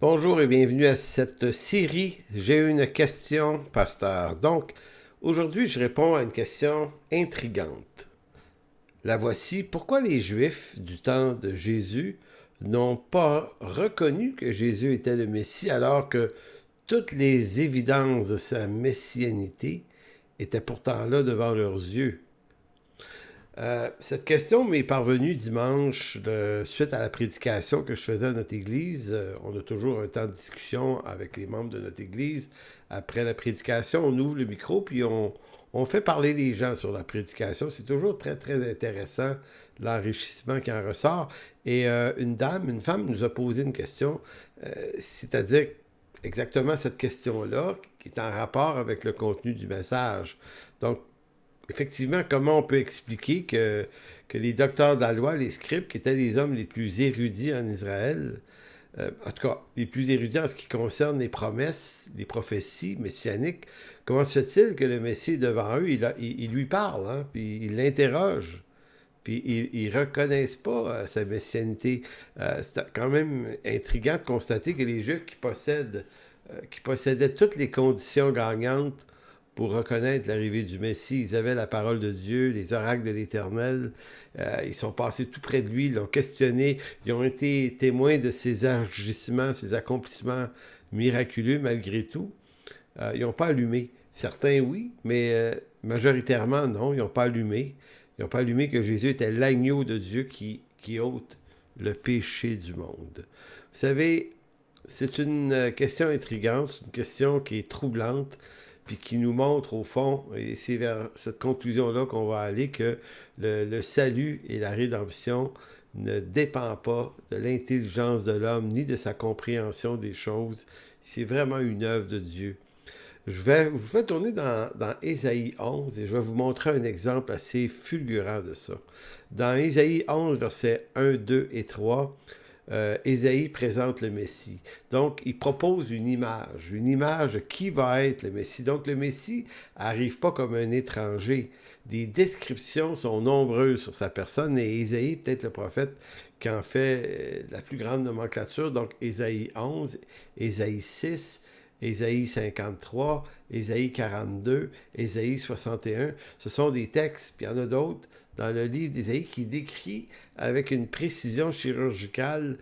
Bonjour et bienvenue à cette série. J'ai une question, pasteur. Donc, aujourd'hui, je réponds à une question intrigante. La voici. Pourquoi les Juifs du temps de Jésus n'ont pas reconnu que Jésus était le Messie alors que toutes les évidences de sa messianité étaient pourtant là devant leurs yeux? Cette question m'est parvenue dimanche suite à la prédication que je faisais à notre église. On a toujours un temps de discussion avec les membres de notre église. Après la prédication, on ouvre le micro puis on fait parler les gens sur la prédication. C'est toujours très, très intéressant, l'enrichissement qui en ressort. Et une femme nous a posé une question, c'est-à-dire exactement cette question-là qui est en rapport avec le contenu du message. Donc, effectivement, comment on peut expliquer que les docteurs de la loi, les scribes, qui étaient les hommes les plus érudits en Israël, en tout cas, les plus érudits en ce qui concerne les promesses, les prophéties messianiques, comment se fait-il que le Messie est devant eux, il lui parle, hein, puis il l'interroge, puis ils ne reconnaissent pas sa messianité. C'est quand même intriguant de constater que les Juifs qui possédaient toutes les conditions gagnantes pour reconnaître l'arrivée du Messie. Ils avaient la parole de Dieu, les oracles de l'Éternel. Ils sont passés tout près de lui, ils l'ont questionné. Ils ont été témoins de ses agissements, ses accomplissements miraculeux malgré tout. Ils n'ont pas allumé. Certains, oui, mais majoritairement, non, ils n'ont pas allumé. Ils n'ont pas allumé que Jésus était l'agneau de Dieu qui ôte le péché du monde. Vous savez, c'est une question intrigante, c'est une question qui est troublante, puis qui nous montre au fond, et c'est vers cette conclusion-là qu'on va aller, que le salut et la rédemption ne dépend pas de l'intelligence de l'homme ni de sa compréhension des choses. C'est vraiment une œuvre de Dieu. Je vais tourner dans Ésaïe 11 et je vais vous montrer un exemple assez fulgurant de ça. Dans Ésaïe 11, versets 1, 2 et 3, Ésaïe présente le Messie. Donc, il propose une image qui va être le Messie. Donc, le Messie n'arrive pas comme un étranger. Des descriptions sont nombreuses sur sa personne et Ésaïe, peut-être le prophète, qui en fait la plus grande nomenclature. Donc, Ésaïe 11, Ésaïe 6, Ésaïe 53, Ésaïe 42, Ésaïe 61. Ce sont des textes, puis il y en a d'autres dans le livre d'Ésaïe qui décrit avec une précision chirurgicale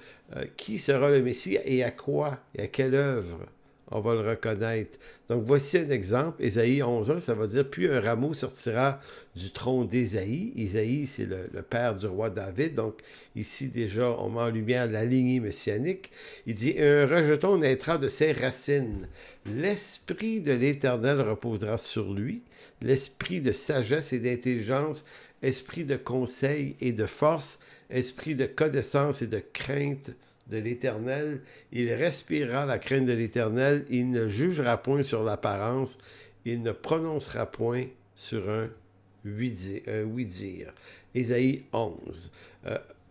qui sera le Messie et à quoi et à quelle œuvre on va le reconnaître. Donc voici un exemple, Ésaïe 11.1, ça va dire « Puis un rameau sortira du trône d'Ésaïe ». Ésaïe, c'est le père du roi David, donc ici déjà on met en lumière la lignée messianique. Il dit « Un rejeton naîtra de ses racines. L'esprit de l'Éternel reposera sur lui, l'esprit de sagesse et d'intelligence, esprit de conseil et de force, esprit de connaissance et de crainte de l'Éternel. Il respirera la crainte de l'Éternel. Il ne jugera point sur l'apparence. Il ne prononcera point sur un oui-dire. Ésaïe 11.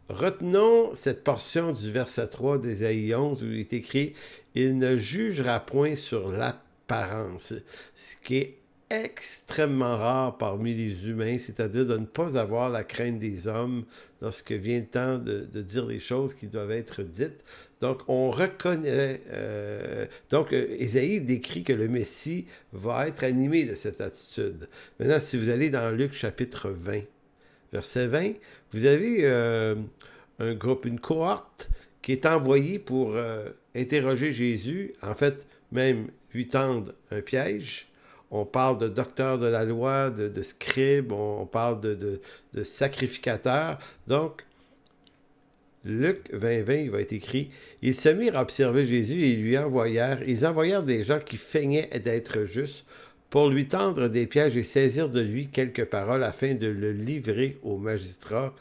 Retenons cette portion du verset 3 d'Ésaïe 11 où il est écrit « Il ne jugera point sur l'apparence », ce qui est extrêmement rare parmi les humains, c'est-à-dire de ne pas avoir la crainte des hommes lorsque vient le temps de dire les choses qui doivent être dites. Donc, on reconnaît... Ésaïe décrit que le Messie va être animé de cette attitude. Maintenant, si vous allez dans Luc chapitre 20, verset 20, vous avez un groupe, une cohorte qui est envoyée pour interroger Jésus, en fait, même lui tendre un piège. On parle de docteurs de la loi, de scribes, on parle de sacrificateurs. Donc, Luc 20, il va être écrit « Ils se mirent à observer Jésus et ils envoyèrent des gens qui feignaient d'être justes pour lui tendre des pièges et saisir de lui quelques paroles afin de le livrer aux magistrats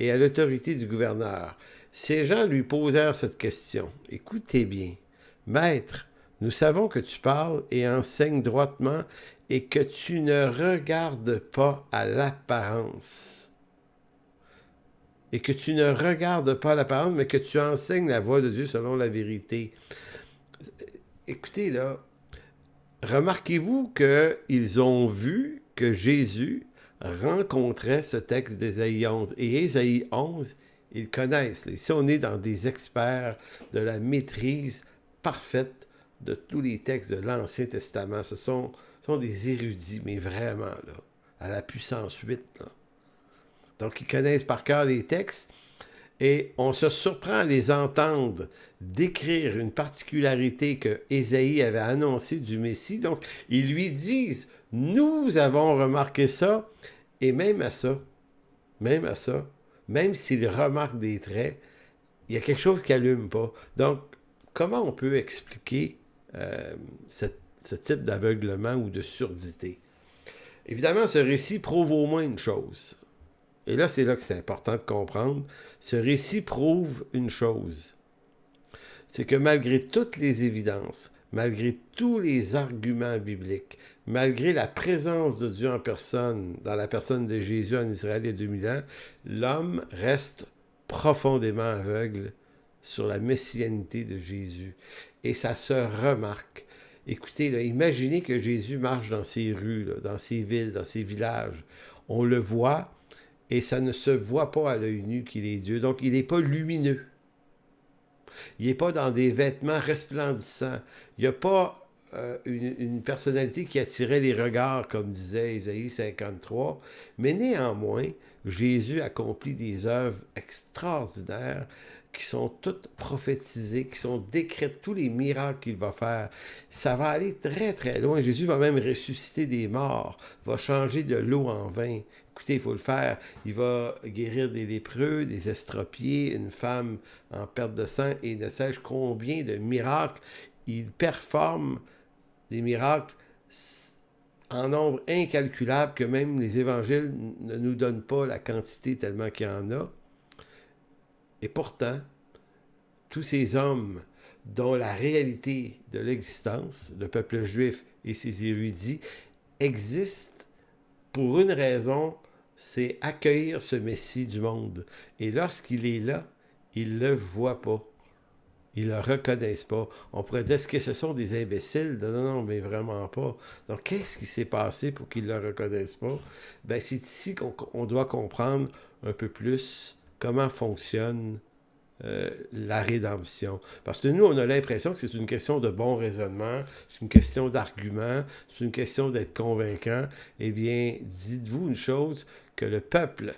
et à l'autorité du gouverneur. Ces gens lui posèrent cette question. Écoutez bien, Maître, nous savons que tu parles et enseignes droitement et que tu ne regardes pas à l'apparence. Et que tu ne regardes pas à l'apparence, mais que tu enseignes la voie de Dieu selon la vérité. Écoutez, là, remarquez-vous qu'ils ont vu que Jésus rencontrait ce texte d'Ésaïe 11. Et Ésaïe 11, ils connaissent. Ici, on est dans des experts de la maîtrise parfaite de tous les textes de l'Ancien Testament. Ce sont des érudits, mais vraiment, là, à la puissance 8. Là. Donc, ils connaissent par cœur les textes et on se surprend à les entendre décrire une particularité que Ésaïe avait annoncée du Messie. Donc, ils lui disent, nous avons remarqué ça, et même à ça, même s'ils remarquent des traits, il y a quelque chose qui n'allume pas. Donc, comment on peut expliquer ce type d'aveuglement ou de surdité? Évidemment, ce récit prouve au moins une chose. Et là, c'est là que c'est important de comprendre. Ce récit prouve une chose. C'est que malgré toutes les évidences, malgré tous les arguments bibliques, malgré la présence de Dieu en personne, dans la personne de Jésus en Israël il y a 2000 ans, l'homme reste profondément aveugle sur la messianité de Jésus. Et ça se remarque. Écoutez, là, imaginez que Jésus marche dans ces rues, là, dans ces villes, dans ces villages. On le voit et ça ne se voit pas à l'œil nu qu'il est Dieu. Donc, il n'est pas lumineux. Il n'est pas dans des vêtements resplendissants. Il n'y a pas une personnalité qui attirait les regards, comme disait Ésaïe 53. Mais néanmoins, Jésus accomplit des œuvres extraordinaires qui sont toutes prophétisées, qui sont décrites, tous les miracles qu'il va faire. Ça va aller très, très loin. Jésus va même ressusciter des morts, va changer de l'eau en vin. Écoutez, il faut le faire. Il va guérir des lépreux, des estropiés, une femme en perte de sang, et ne sais-je combien de miracles. Il performe des miracles en nombre incalculable que même les évangiles ne nous donnent pas la quantité tellement qu'il y en a. Et pourtant, tous ces hommes dont la réalité de l'existence, le peuple juif et ses érudits, existent pour une raison, c'est accueillir ce Messie du monde. Et lorsqu'il est là, ils ne le voient pas. Ils ne le reconnaissent pas. On pourrait dire, est-ce que ce sont des imbéciles? Non, non, mais vraiment pas. Donc, qu'est-ce qui s'est passé pour qu'ils ne le reconnaissent pas? Ben, c'est ici qu'on doit comprendre un peu plus comment fonctionne la rédemption. Parce que nous, on a l'impression que c'est une question de bon raisonnement, c'est une question d'argument, c'est une question d'être convaincant. Eh bien, dites-vous une chose, que le peuple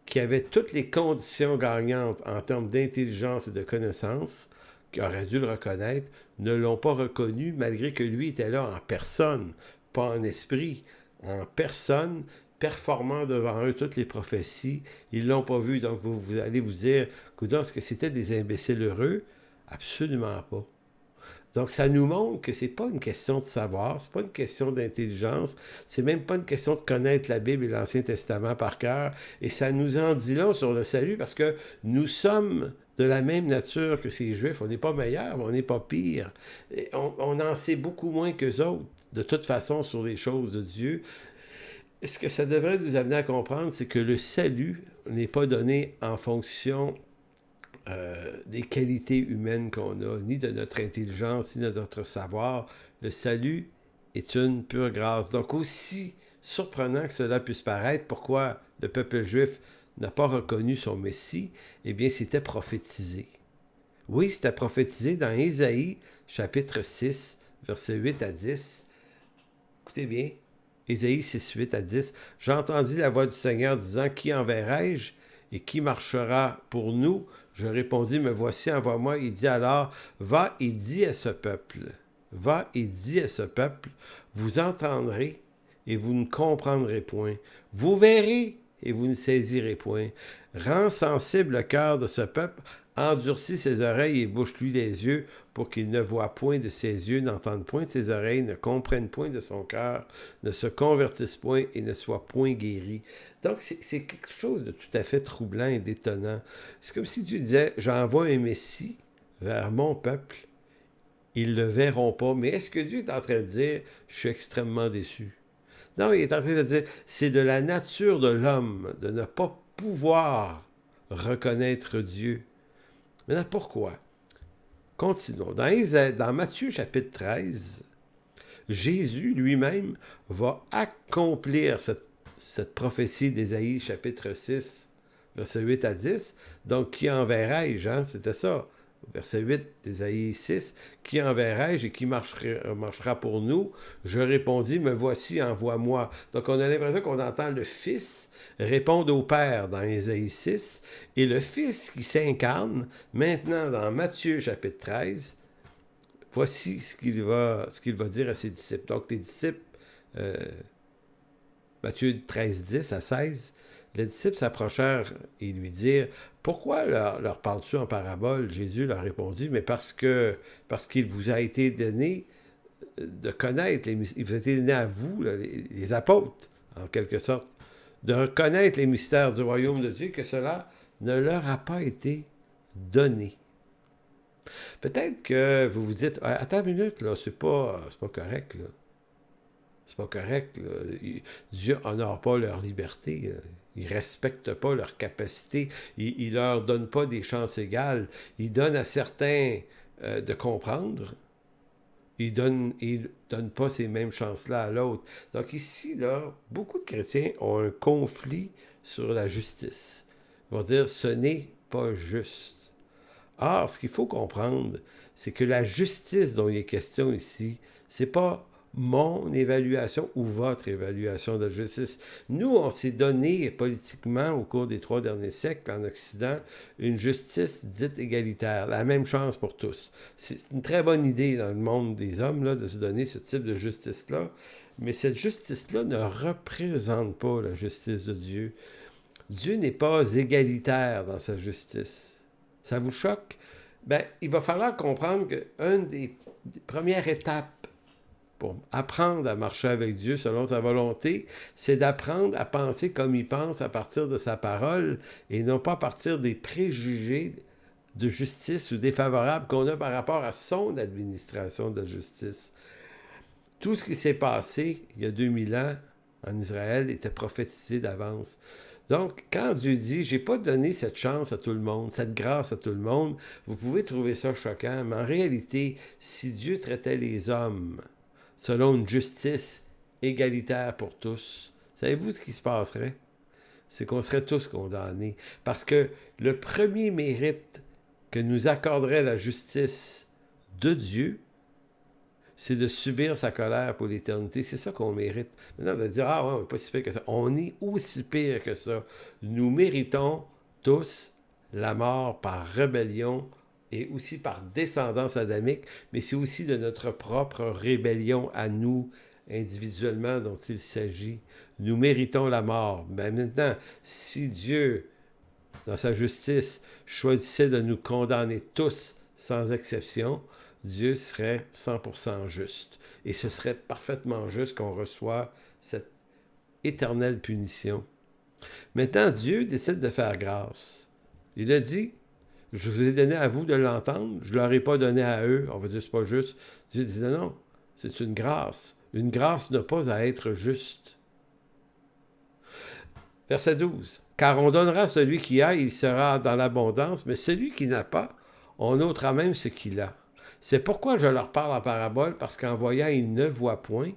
qui avait toutes les conditions gagnantes en termes d'intelligence et de connaissance, qui aurait dû le reconnaître, ne l'ont pas reconnu, malgré que lui était là en personne, pas en esprit, en personne, performant devant eux toutes les prophéties. Ils ne l'ont pas vu, donc vous allez vous dire, coudonc, est-ce que c'était des imbéciles heureux? Absolument pas. Donc, ça nous montre que c'est pas une question de savoir, c'est pas une question d'intelligence, c'est même pas une question de connaître la Bible et l'Ancien Testament par cœur, et ça nous en dit long sur le salut, parce que nous sommes de la même nature que ces Juifs. On n'est pas meilleurs, on n'est pas pire. On en sait beaucoup moins qu'eux autres, de toute façon, sur les choses de Dieu. Ce que ça devrait nous amener à comprendre, c'est que le salut n'est pas donné en fonction des qualités humaines qu'on a, ni de notre intelligence, ni de notre savoir. Le salut est une pure grâce. Donc, aussi surprenant que cela puisse paraître, pourquoi le peuple juif n'a pas reconnu son Messie, eh bien, c'était prophétisé. Oui, c'était prophétisé dans Ésaïe, chapitre 6, versets 8 à 10. Écoutez bien, Ésaïe 6, 8 à 10. « J'entendis la voix du Seigneur disant, qui enverrai-je et qui marchera pour nous? Je répondis, me voici, envoie-moi. Il dit alors, va et dis à ce peuple, va et dis à ce peuple, vous entendrez et vous ne comprendrez point. Vous verrez et vous ne saisirez point. Rends sensible le cœur de ce peuple, endurcis ses oreilles et bouche-lui les yeux, pour qu'il ne voie point de ses yeux, n'entende point de ses oreilles, ne comprenne point de son cœur, ne se convertisse point et ne soit point guéri. » Donc, c'est quelque chose de tout à fait troublant et d'étonnant. C'est comme si Dieu disait, j'envoie un Messie vers mon peuple, ils ne le verront pas. Mais est-ce que Dieu est en train de dire, je suis extrêmement déçu? Non, il est en train de dire, c'est de la nature de l'homme de ne pas pouvoir reconnaître Dieu. Maintenant, pourquoi? Continuons. Dans Matthieu chapitre 13, Jésus lui-même va accomplir cette prophétie d'Ésaïe chapitre 6, versets 8 à 10. Donc, qui enverrai-je? Hein? C'était ça. Verset 8 d'Ésaïe 6, « Qui enverrai-je et qui marchera pour nous? Je répondis, me voici, envoie-moi. » Donc on a l'impression qu'on entend le Fils répondre au Père dans Ésaïe 6, et le Fils qui s'incarne maintenant dans Matthieu chapitre 13, voici ce qu'il va dire à ses disciples. Donc les disciples, Matthieu 13, 10 à 16, les disciples s'approchèrent et lui dirent, « Pourquoi leur parles-tu en parabole? » Jésus leur répondit, « Mais parce qu'il vous a été donné de connaître, il vous a été donné à vous, là, les apôtres, en quelque sorte, de reconnaître les mystères du royaume de Dieu, que cela ne leur a pas été donné. » Peut-être que vous vous dites, « Attends une minute, là, c'est pas correct, là. C'est pas correct. Là. Dieu honore pas leur liberté. Là. Il respecte pas leur capacité. Il leur donne pas des chances égales. Il donne à certains de comprendre. Il donne pas ces mêmes chances-là à l'autre. Donc ici, là, beaucoup de chrétiens ont un conflit sur la justice. Ils vont dire, ce n'est pas juste. Or, ce qu'il faut comprendre, c'est que la justice dont il est question ici, c'est pas mon évaluation ou votre évaluation de la justice. Nous, on s'est donné politiquement au cours des 3 derniers siècles en Occident une justice dite égalitaire, la même chance pour tous. C'est une très bonne idée dans le monde des hommes là, de se donner ce type de justice-là, mais cette justice-là ne représente pas la justice de Dieu. Dieu n'est pas égalitaire dans sa justice. Ça vous choque? Ben, il va falloir comprendre qu'une des premières étapes pour apprendre à marcher avec Dieu selon sa volonté, c'est d'apprendre à penser comme il pense à partir de sa parole et non pas à partir des préjugés de justice ou défavorables qu'on a par rapport à son administration de justice. Tout ce qui s'est passé il y a 2000 ans en Israël était prophétisé d'avance. Donc, quand Dieu dit « j'ai pas donné cette chance à tout le monde, cette grâce à tout le monde », vous pouvez trouver ça choquant, mais en réalité, si Dieu traitait les hommes selon une justice égalitaire pour tous, savez-vous ce qui se passerait? C'est qu'on serait tous condamnés. Parce que le premier mérite que nous accorderait la justice de Dieu, c'est de subir sa colère pour l'éternité. C'est ça qu'on mérite. Maintenant, on va dire, ah ouais, on n'est pas si pire que ça. On est aussi pire que ça. Nous méritons tous la mort par rébellion et aussi par descendance adamique, mais c'est aussi de notre propre rébellion à nous, individuellement, dont il s'agit. Nous méritons la mort. Mais maintenant, si Dieu, dans sa justice, choisissait de nous condamner tous, sans exception, Dieu serait 100% juste. Et ce serait parfaitement juste qu'on reçoive cette éternelle punition. Maintenant, Dieu décide de faire grâce. Il a dit, je vous ai donné à vous de l'entendre, je ne leur ai pas donné à eux. On va dire, c'est pas juste. Dieu dit, non, c'est une grâce. Une grâce n'a pas à être juste. Verset 12. Car on donnera à celui qui a, il sera dans l'abondance, mais celui qui n'a pas, on ôtera même ce qu'il a. C'est pourquoi je leur parle en parabole, parce qu'en voyant, ils ne voient point,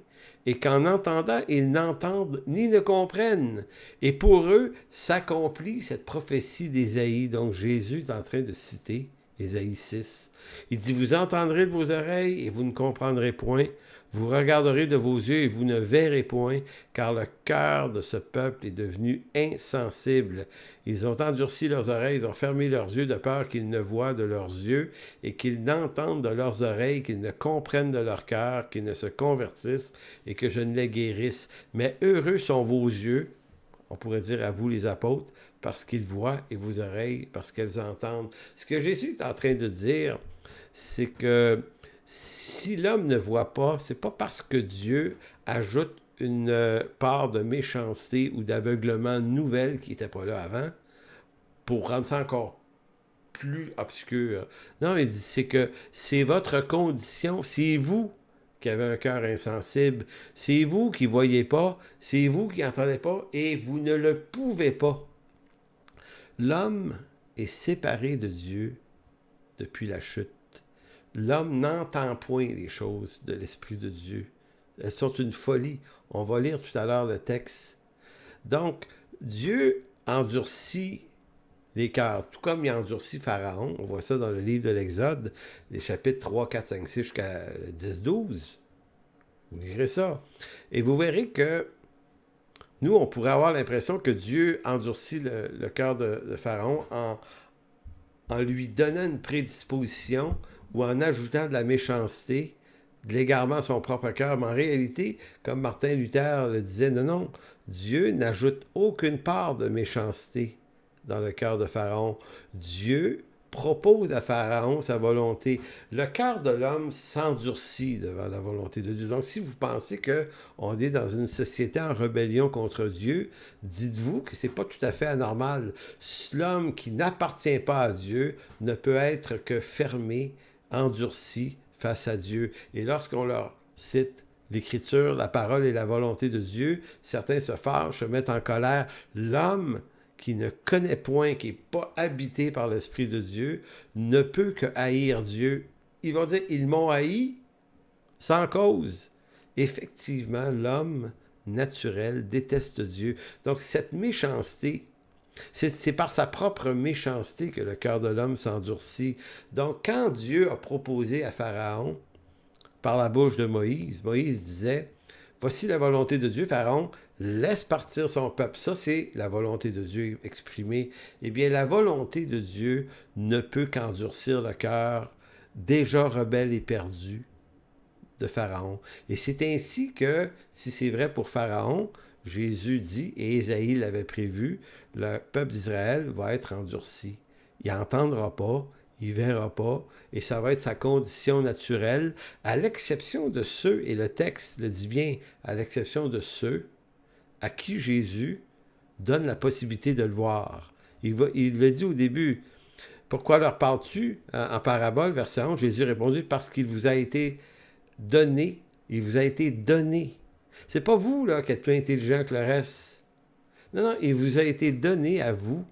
et qu'en entendant, ils n'entendent ni ne comprennent. Et pour eux, s'accomplit cette prophétie d'Ésaïe. Donc Jésus est en train de citer Ésaïe 6. Il dit, vous entendrez de vos oreilles et vous ne comprendrez point. Vous regarderez de vos yeux et vous ne verrez point, car le cœur de ce peuple est devenu insensible. Ils ont endurci leurs oreilles, ils ont fermé leurs yeux de peur qu'ils ne voient de leurs yeux et qu'ils n'entendent de leurs oreilles, qu'ils ne comprennent de leur cœur, qu'ils ne se convertissent et que je ne les guérisse. Mais heureux sont vos yeux, on pourrait dire à vous les apôtres, parce qu'ils voient et vos oreilles parce qu'elles entendent. Ce que Jésus est en train de dire, c'est que si l'homme ne voit pas, c'est pas parce que Dieu ajoute une part de méchanceté ou d'aveuglement nouvelle qui n'était pas là avant pour rendre ça encore plus obscur. Non, il dit, c'est que c'est votre condition, c'est vous qui avez un cœur insensible, c'est vous qui ne voyez pas, c'est vous qui n'entendez pas et vous ne le pouvez pas. L'homme est séparé de Dieu depuis la chute. L'homme n'entend point les choses de l'Esprit de Dieu. Elles sont une folie. On va lire tout à l'heure le texte. Donc, Dieu endurcit les cœurs, tout comme il endurcit Pharaon. On voit ça dans le livre de l'Exode, les chapitres 3, 4, 5, 6 jusqu'à 10, 12. Vous lirez ça. Et vous verrez que nous, on pourrait avoir l'impression que Dieu endurcit le cœur de Pharaon en lui donnant une prédisposition ou en ajoutant de la méchanceté, de l'égarement à son propre cœur. Mais en réalité, comme Martin Luther le disait, non, non, Dieu n'ajoute aucune part de méchanceté dans le cœur de Pharaon. Dieu propose à Pharaon sa volonté. Le cœur de l'homme s'endurcit devant la volonté de Dieu. Donc, si vous pensez qu'on est dans une société en rébellion contre Dieu, dites-vous que ce n'est pas tout à fait anormal. L'homme qui n'appartient pas à Dieu ne peut être que fermé, endurci face à Dieu. Et lorsqu'on leur cite l'Écriture, la parole et la volonté de Dieu, certains se fâchent, se mettent en colère. L'homme qui ne connaît point, qui n'est pas habité par l'Esprit de Dieu, ne peut que haïr Dieu. Ils vont dire, ils m'ont haï sans cause. Effectivement, l'homme naturel déteste Dieu. Donc cette méchanceté, c'est par sa propre méchanceté que le cœur de l'homme s'endurcit. Donc quand Dieu a proposé à Pharaon, par la bouche de Moïse, Moïse disait, voici la volonté de Dieu, Pharaon, laisse partir son peuple. Ça, c'est la volonté de Dieu exprimée. Eh bien, la volonté de Dieu ne peut qu'endurcir le cœur déjà rebelle et perdu de Pharaon. Et c'est ainsi que, si c'est vrai pour Pharaon, Jésus dit, et Ésaïe l'avait prévu, le peuple d'Israël va être endurci. Il n'entendra pas, il ne verra pas, et ça va être sa condition naturelle, à l'exception de ceux, et le texte le dit bien, à l'exception de ceux à qui Jésus donne la possibilité de le voir. Il le dit au début. Pourquoi leur parles-tu en parabole, verset 11? Jésus répondit, parce qu'il vous a été donné. Il vous a été donné. C'est pas vous là, qui êtes plus intelligent que le reste. Non, non, il vous a été donné à vous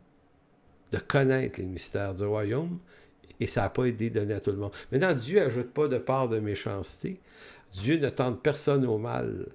de connaître les mystères du royaume et ça n'a pas été donné à tout le monde. Maintenant, Dieu n'ajoute pas de part de méchanceté. Dieu ne tente personne au mal.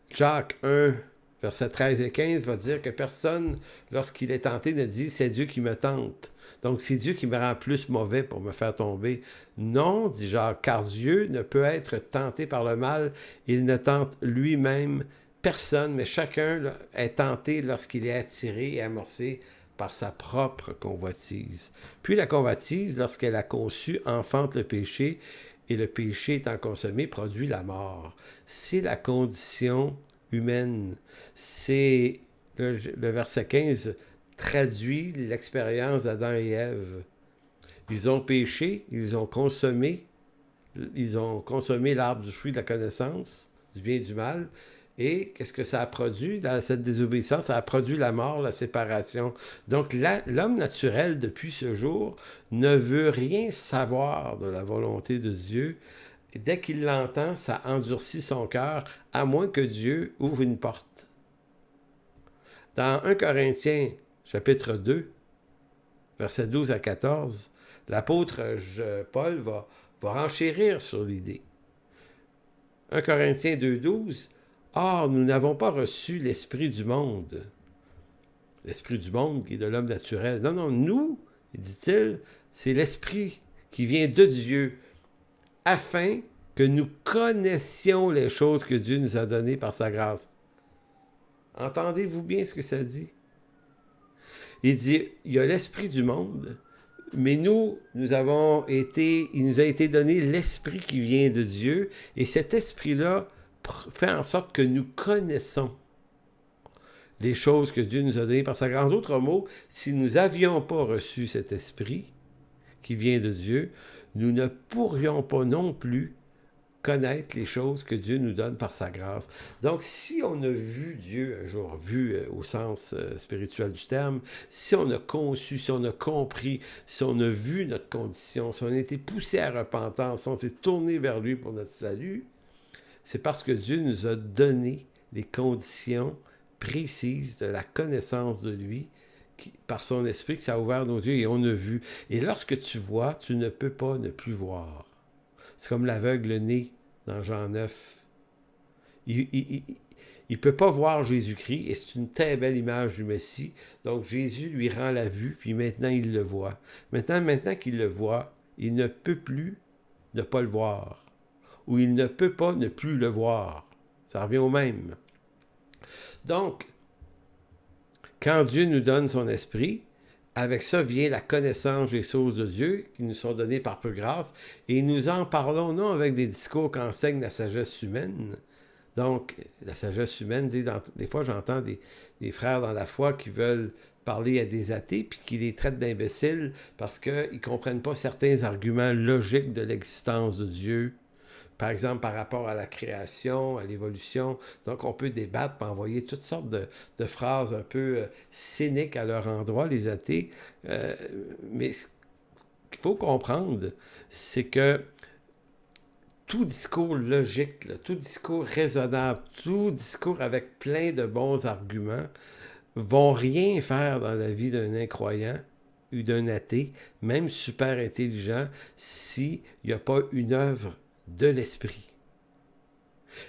Jacques 1, versets 13 et 15 va dire que personne, lorsqu'il est tenté, ne dit « c'est Dieu qui me tente ». Donc, c'est Dieu qui me rend plus mauvais pour me faire tomber. Non, dit Jacques, car Dieu ne peut être tenté par le mal. Il ne tente lui-même personne, mais chacun est tenté lorsqu'il est attiré et amorcé par sa propre convoitise. Puis la convoitise, lorsqu'elle a conçu, enfante le péché, et le péché étant consommé, produit la mort. C'est la condition humaine. C'est le verset 15 traduit l'expérience d'Adam et Ève. Ils ont péché, ils ont consommé l'arbre du fruit de la connaissance, du bien et du mal. Et qu'est-ce que ça a produit dans cette désobéissance? Ça a produit la mort, la séparation. Donc l'homme naturel, depuis ce jour, ne veut rien savoir de la volonté de Dieu. Et dès qu'il l'entend, ça endurcit son cœur, à moins que Dieu ouvre une porte. Dans 1 Corinthiens, chapitre 2, versets 12 à 14, l'apôtre Paul va renchérir sur l'idée. 1 Corinthiens 2, 12, « Or, nous n'avons pas reçu l'esprit du monde. » L'esprit du monde qui est de l'homme naturel. Non, non, nous, dit-il, c'est l'esprit qui vient de Dieu, afin que nous connaissions les choses que Dieu nous a données par sa grâce. Entendez-vous bien ce que ça dit? Il dit, il y a l'esprit du monde, mais il nous a été donné l'esprit qui vient de Dieu, et cet esprit-là fait en sorte que nous connaissons les choses que Dieu nous a données par sa grâce. D'autres mots, si nous n'avions pas reçu cet esprit qui vient de Dieu, nous ne pourrions pas non plus connaître les choses que Dieu nous donne par sa grâce. Donc, si on a vu Dieu un jour, vu au sens spirituel du terme, si on a conçu, si on a compris, si on a vu notre condition, si on a été poussé à repentance, si on s'est tourné vers lui pour notre salut, c'est parce que Dieu nous a donné les conditions précises de la connaissance de lui, par son esprit, que ça a ouvert nos yeux et on a vu. Et lorsque tu vois, tu ne peux pas ne plus voir. C'est comme l'aveugle né dans Jean 9. Il Il ne peut pas voir Jésus-Christ, et c'est une très belle image du Messie. Donc Jésus lui rend la vue, puis maintenant il le voit. Maintenant qu'il le voit, il ne peut plus ne pas le voir. Ou il ne peut pas ne plus le voir. Ça revient au même. Donc, quand Dieu nous donne son esprit, avec ça vient la connaissance des choses de Dieu qui nous sont données par peu grâce, et nous en parlons non avec des discours qu'enseigne la sagesse humaine. Donc, la sagesse humaine, des fois j'entends des frères dans la foi qui veulent parler à des athées, puis qui les traitent d'imbéciles parce qu'ils ne comprennent pas certains arguments logiques de l'existence de Dieu. Par exemple, par rapport à la création, à l'évolution. Donc, on peut débattre, puis envoyer toutes sortes de phrases un peu cyniques à leur endroit, les athées. Mais ce qu'il faut comprendre, c'est que tout discours logique, là, tout discours raisonnable, tout discours avec plein de bons arguments, vont rien faire dans la vie d'un incroyant ou d'un athée, même super intelligent, s'il n'y a pas une œuvre de l'Esprit.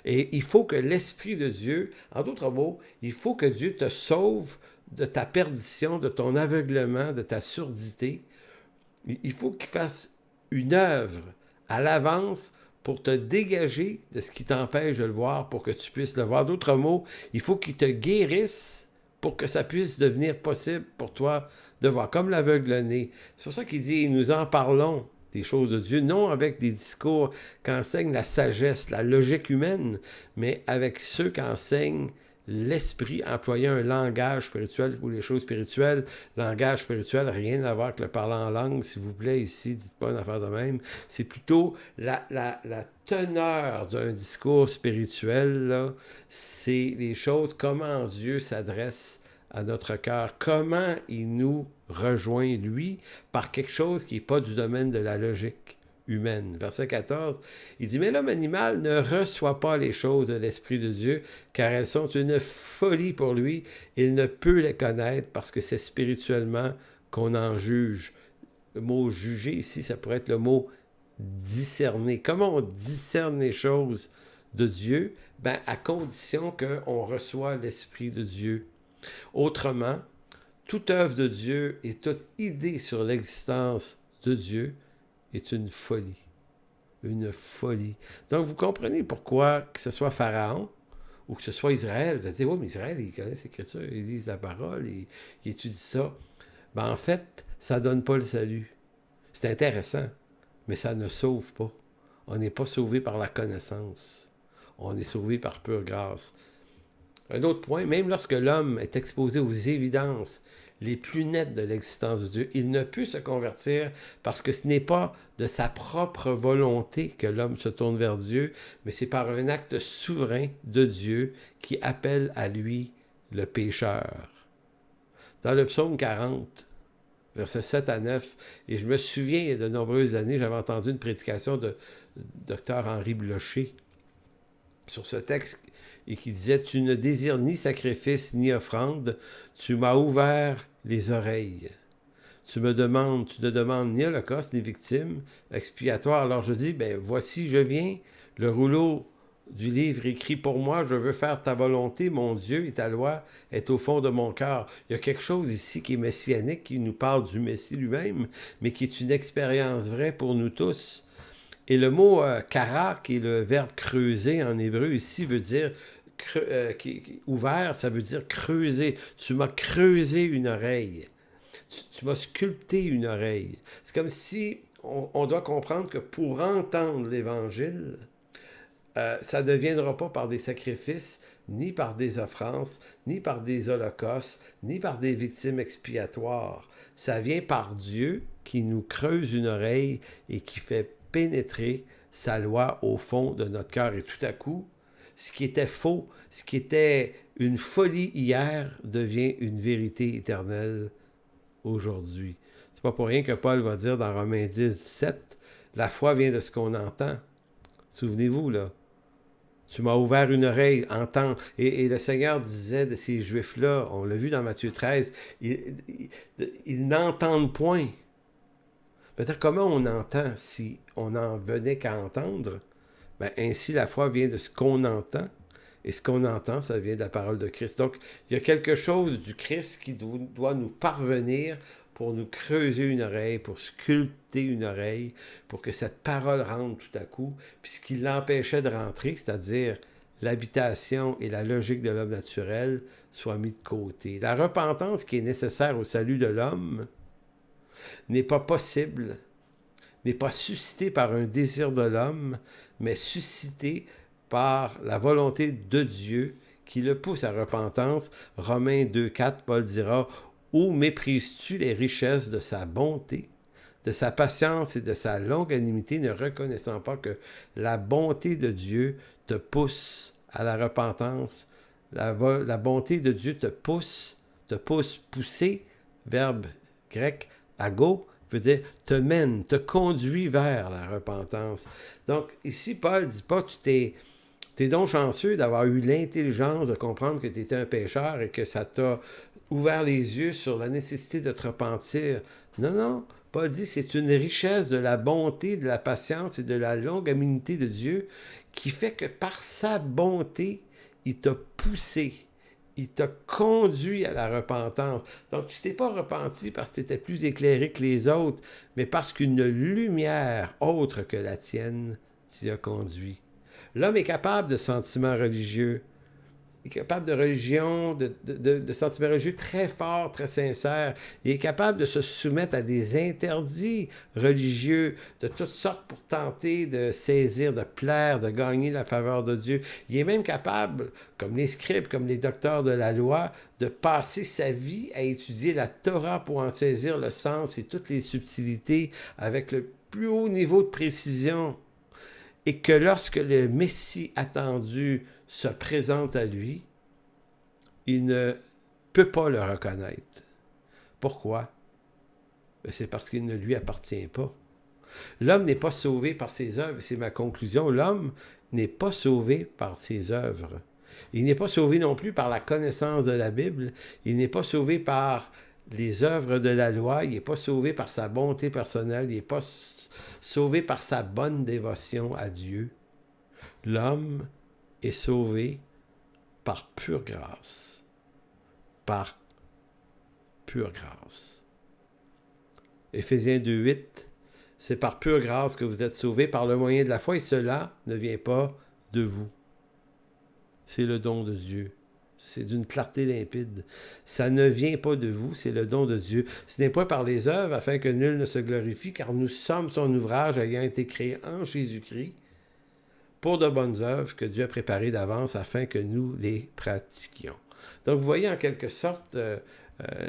Et il faut que l'Esprit de Dieu, en d'autres mots, il faut que Dieu te sauve de ta perdition, de ton aveuglement, de ta surdité. Il faut qu'il fasse une œuvre à l'avance pour te dégager de ce qui t'empêche de le voir, pour que tu puisses le voir. D'autres mots, il faut qu'il te guérisse pour que ça puisse devenir possible pour toi de voir, comme l'aveugle-né. C'est pour ça qu'il dit, nous en parlons des choses de Dieu, non avec des discours qu'enseigne la sagesse, la logique humaine, mais avec ceux qu'enseigne l'esprit, employant un langage spirituel pour les choses spirituelles. Langage spirituel, rien à voir avec le parlant en langue, s'il vous plaît, ici, dites pas une affaire de même. C'est plutôt la teneur d'un discours spirituel, là, c'est les choses, comment Dieu s'adresse à notre cœur, comment il nous rejoint, lui, par quelque chose qui n'est pas du domaine de la logique humaine. Verset 14, il dit, mais l'homme animal ne reçoit pas les choses de l'Esprit de Dieu, car elles sont une folie pour lui. Il ne peut les connaître parce que c'est spirituellement qu'on en juge. Le mot juger ici, ça pourrait être le mot discerner. Comment on discerne les choses de Dieu? Ben, à condition qu'on reçoit l'Esprit de Dieu. Autrement, toute œuvre de Dieu et toute idée sur l'existence de Dieu est une folie. Une folie. Donc, vous comprenez pourquoi, que ce soit Pharaon ou que ce soit Israël, vous allez dire, oui, mais Israël, ils connaissent l'Écriture, ils lisent la parole, ils étudient ça. Ben, en fait, ça ne donne pas le salut. C'est intéressant, mais ça ne sauve pas. On n'est pas sauvé par la connaissance. On est sauvé par pure grâce. Un autre point, même lorsque l'homme est exposé aux évidences les plus nettes de l'existence de Dieu, il ne peut se convertir parce que ce n'est pas de sa propre volonté que l'homme se tourne vers Dieu, mais c'est par un acte souverain de Dieu qui appelle à lui le pécheur. Dans le psaume 40, versets 7 à 9, et je me souviens, il y a de nombreuses années, j'avais entendu une prédication de Dr. Henri Blocher sur ce texte, et qui disait, « Tu ne désires ni sacrifice ni offrande, tu m'as ouvert les oreilles. Tu ne demandes ni holocauste ni victime expiatoire. » Alors je dis, ben voici, je viens, le rouleau du livre écrit pour moi, je veux faire ta volonté, mon Dieu, et ta loi est au fond de mon cœur. Il y a quelque chose ici qui est messianique, qui nous parle du Messie lui-même, mais qui est une expérience vraie pour nous tous. Et le mot kara, qui est le verbe creuser en hébreu ici, veut dire ouvert, ça veut dire creuser. Tu m'as creusé une oreille. Tu m'as sculpté une oreille. C'est comme si on doit comprendre que pour entendre l'Évangile, ça ne viendra pas par des sacrifices, ni par des offranses, ni par des holocaustes, ni par des victimes expiatoires. Ça vient par Dieu qui nous creuse une oreille et qui fait pénétrer sa loi au fond de notre cœur. Et tout à coup, ce qui était faux, ce qui était une folie hier, devient une vérité éternelle aujourd'hui. C'est pas pour rien que Paul va dire dans Romains 10, 17, la foi vient de ce qu'on entend. Souvenez-vous, là. Tu m'as ouvert une oreille, entendre. Et le Seigneur disait de ces Juifs-là, on l'a vu dans Matthieu 13, ils n'entendent point. Peut-être comment on entend si on n'en venait qu'à entendre? Ben, ainsi, la foi vient de ce qu'on entend, Et ce qu'on entend, ça vient de la parole de Christ. Donc, il y a quelque chose du Christ qui doit nous parvenir pour nous creuser une oreille, pour sculpter une oreille, pour que cette parole rentre tout à coup. Puis ce qui l'empêchait de rentrer, c'est-à-dire l'habitation et la logique de l'homme naturel, soit mis de côté. La repentance qui est nécessaire au salut de l'homme n'est pas possible, n'est pas suscitée par un désir de l'homme, mais suscitée par la volonté de Dieu qui le pousse à repentance. Romains 2,4, Paul dira « Où méprises-tu les richesses de sa bonté, de sa patience et de sa longanimité, ne reconnaissant pas que la bonté de Dieu te pousse à la repentance. La bonté de Dieu te pousse, pousser, verbe grec, ago, veut dire te mène, te conduit vers la repentance. » Donc ici, Paul ne dit pas tu t'es donc chanceux d'avoir eu l'intelligence de comprendre que tu étais un pécheur et que ça t'a ouvert les yeux sur la nécessité de te repentir. Non, non. Paul dit c'est une richesse de la bonté, de la patience et de la longanimité de Dieu qui fait que par sa bonté, il t'a poussé, il t'a conduit à la repentance. Donc, tu ne t'es pas repenti parce que tu étais plus éclairé que les autres, mais parce qu'une lumière autre que la tienne t'y a conduit. L'homme est capable de sentiments religieux, il est capable de religion, de sentiments religieux très forts, très sincères. Il est capable de se soumettre à des interdits religieux de toutes sortes pour tenter de saisir, de plaire, de gagner la faveur de Dieu. Il est même capable, comme les scribes, comme les docteurs de la loi, de passer sa vie à étudier la Torah pour en saisir le sens et toutes les subtilités avec le plus haut niveau de précision. Et que lorsque le Messie attendu se présente à lui, il ne peut pas le reconnaître. Pourquoi? C'est parce qu'il ne lui appartient pas. L'homme n'est pas sauvé par ses œuvres, c'est ma conclusion. L'homme n'est pas sauvé par ses œuvres. Il n'est pas sauvé non plus par la connaissance de la Bible. Il n'est pas sauvé par les œuvres de la loi. Il n'est pas sauvé par sa bonté personnelle. Il n'est pas sauvé par sa bonne dévotion à Dieu. L'homme est sauvé par pure grâce. Par pure grâce. Éphésiens 2,8, c'est par pure grâce que vous êtes sauvés par le moyen de la foi, et cela ne vient pas de vous. C'est le don de Dieu. C'est d'une clarté limpide. Ça ne vient pas de vous, c'est le don de Dieu. Ce n'est pas par les œuvres, afin que nul ne se glorifie, car nous sommes son ouvrage ayant été créé en Jésus-Christ, pour de bonnes œuvres que Dieu a préparées d'avance afin que nous les pratiquions. Donc, vous voyez en quelque sorte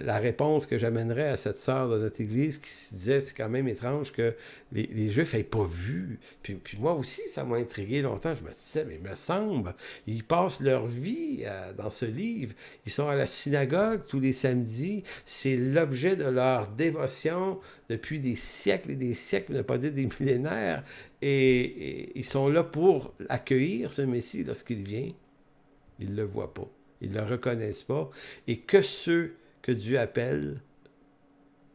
la réponse que j'amènerais à cette sœur de notre Église qui se disait, c'est quand même étrange que les Juifs n'aient pas vu. Puis moi aussi, ça m'a intrigué longtemps. Je me disais, mais il me semble, ils passent leur vie dans ce livre. Ils sont à la synagogue tous les samedis. C'est l'objet de leur dévotion depuis des siècles et des siècles, pour ne pas dire des millénaires. Et ils sont là pour accueillir ce Messie lorsqu'il vient. Ils ne le voient pas. Ils ne le reconnaissent pas. Et que ceux que Dieu appelle,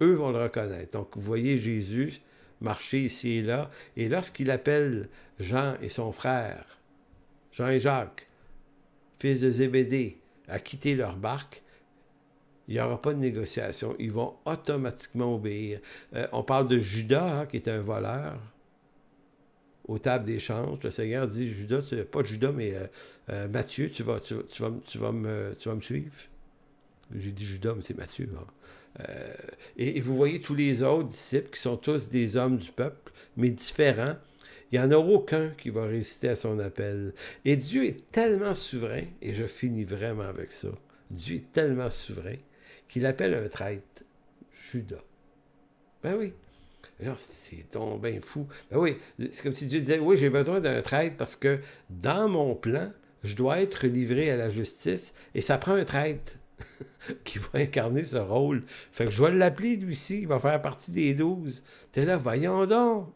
eux vont le reconnaître. Donc, vous voyez Jésus marcher ici et là. Et lorsqu'il appelle Jean et son frère, Jean et Jacques, fils de Zébédée, à quitter leur barque, il n'y aura pas de négociation. Ils vont automatiquement obéir. On parle de Judas, qui est un voleur. Aux tables d'échange, le Seigneur dit, Judas, pas Judas, mais Matthieu, tu vas me suivre. J'ai dit Judas, mais c'est Matthieu. Hein. Et vous voyez tous les autres disciples qui sont tous des hommes du peuple, mais différents. Il n'y en a aucun qui va résister à son appel. Et Dieu est tellement souverain, et je finis vraiment avec ça, Dieu est tellement souverain qu'il appelle un traître Judas. Ben oui. Alors, c'est donc bien fou. Ben oui, c'est comme si Dieu disait, oui, j'ai besoin d'un traître parce que dans mon plan, je dois être livré à la justice et ça prend un traître qui va incarner ce rôle. Fait que je vais l'appeler, lui-ci, il va faire partie des 12. T'es là, voyons donc!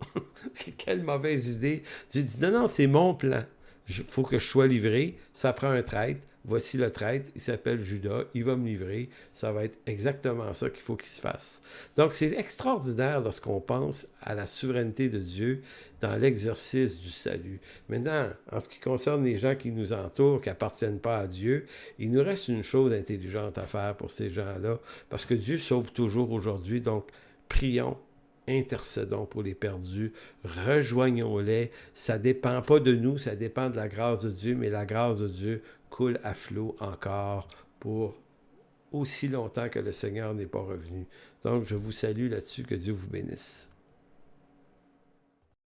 Quelle mauvaise idée! Dieu dit, non, c'est mon plan. Il faut que je sois livré, ça prend un traître. voici le traître, il s'appelle Judas, il va me livrer, ça va être exactement ça qu'il faut qu'il se fasse. Donc c'est extraordinaire lorsqu'on pense à la souveraineté de Dieu dans l'exercice du salut. Maintenant, en ce qui concerne les gens qui nous entourent, qui n'appartiennent pas à Dieu, il nous reste une chose intelligente à faire pour ces gens-là, parce que Dieu sauve toujours aujourd'hui, donc prions, intercédons pour les perdus, rejoignons-les. Ça ne dépend pas de nous, ça dépend de la grâce de Dieu, mais la grâce de Dieu coule à flot encore pour aussi longtemps que le Seigneur n'est pas revenu. Donc, je vous salue là-dessus, que Dieu vous bénisse.